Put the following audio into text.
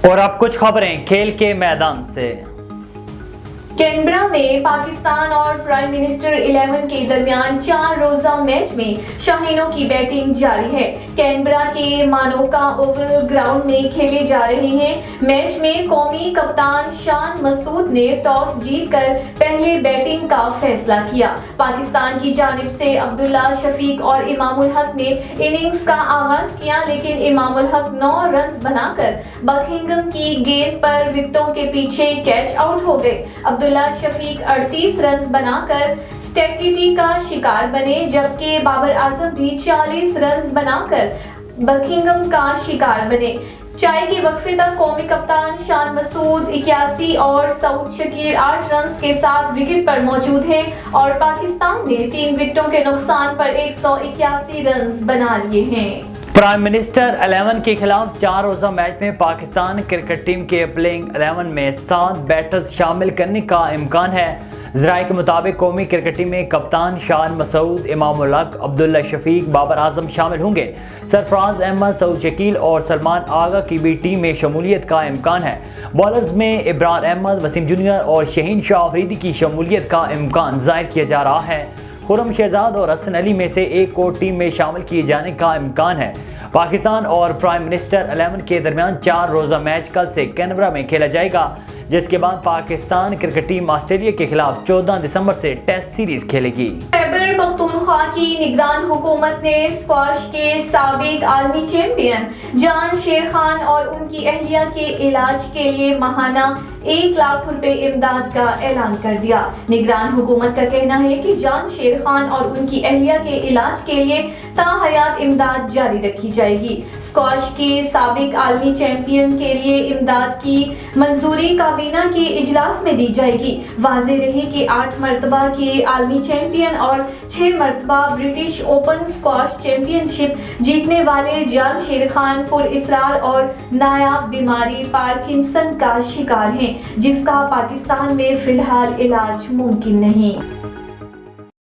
اور اب کچھ خبریں کھیل کے میدان سے۔ کینبرا میں پاکستان اور پرائم منسٹر 11 کے درمیان 4 روزہ میچ میں شاہینوں کی بیٹنگ جاری ہے۔ کینبرا کے مانوکا اوول گراؤنڈ میں کھیلے جا رہے ہیں میچ میں قومی کپتان شان مسعود نے ٹاس جیت کر پہلے بیٹنگ کا فیصلہ کیا۔ پاکستان کی جانب سے عبداللہ شفیق اور امام الحق نے اننگز کا آغاز کیا، لیکن امام الحق 9 رنز بنا کر بکھنگم کی گیند پر وکٹوں کے پیچھے کیچ آؤٹ ہو گئے۔ عبداللہ شفیق 38 رنز بنا کر سٹیکیٹی کا شکار بنے، جبکہ بابر اعظم بھی 40 رنز بنا کر بکھنگم کا شکار بنے۔ چائے کے وقفے تک قومی کپتان شان مسعود 81 اور سعود شکیل 8 رنز کے ساتھ وکٹ پر موجود ہیں اور پاکستان نے 3 وکٹوں کے نقصان پر 181 رنز بنا لیے ہیں۔ پرائم منسٹر 11 کے خلاف 4 روزہ میچ میں پاکستان کرکٹ ٹیم کے پلینگ 11 میں 7 بیٹرز شامل کرنے کا امکان ہے۔ ذرائع کے مطابق قومی کرکٹ ٹیم میں کپتان شان مسعود، امام الحق، عبداللہ شفیق، بابر اعظم شامل ہوں گے۔ سرفراز احمد، سعود شکیل اور سلمان آغا کی بھی ٹیم میں شمولیت کا امکان ہے۔ بالرز میں عمران احمد، وسیم جونیئر اور شہین شاہ آفریدی کی شمولیت کا امکان ظاہر کیا جا رہا ہے۔ خرم شہزاد اور حسن علی میں سے ایک کو ٹیم میں شامل کیے جانے کا امکان ہے۔ پاکستان اور پرائم منسٹر 11 کے درمیان 4 روزہ میچ کل سے کینبرا میں کھیلا جائے گا، جس کے بعد پاکستان کرکٹ ٹیم آسٹریلیا کے خلاف 14 دسمبر سے ٹیسٹ سیریز کھیلے گی۔ خیبر پختونخوا کی نگران حکومت نے اسکواش کے سابق عالمی چیمپئن جان شیر خان اور ان کی اہلیہ کے علاج کے لیے ماہانہ 1 لاکھ روپے امداد کا اعلان کر دیا۔ نگران حکومت کا کہنا ہے کہ جان شیر خان اور ان کی اہلیہ کے علاج کے لیے تاحیات امداد جاری رکھی جائے گی۔ اسکواش کے سابق عالمی چیمپئن کے لیے امداد کی منظوری کابینہ کے اجلاس میں دی جائے گی۔ واضح رہے کہ 8 مرتبہ کے عالمی چیمپئن اور 6 مرتبہ برٹش اوپن اسکواش چیمپئن شپ جیتنے والے جان شیر خان پراسرار اور نایاب بیماری پارکنسن کا شکار ہیں، جس کا پاکستان میں فی الحال علاج ممکن نہیں۔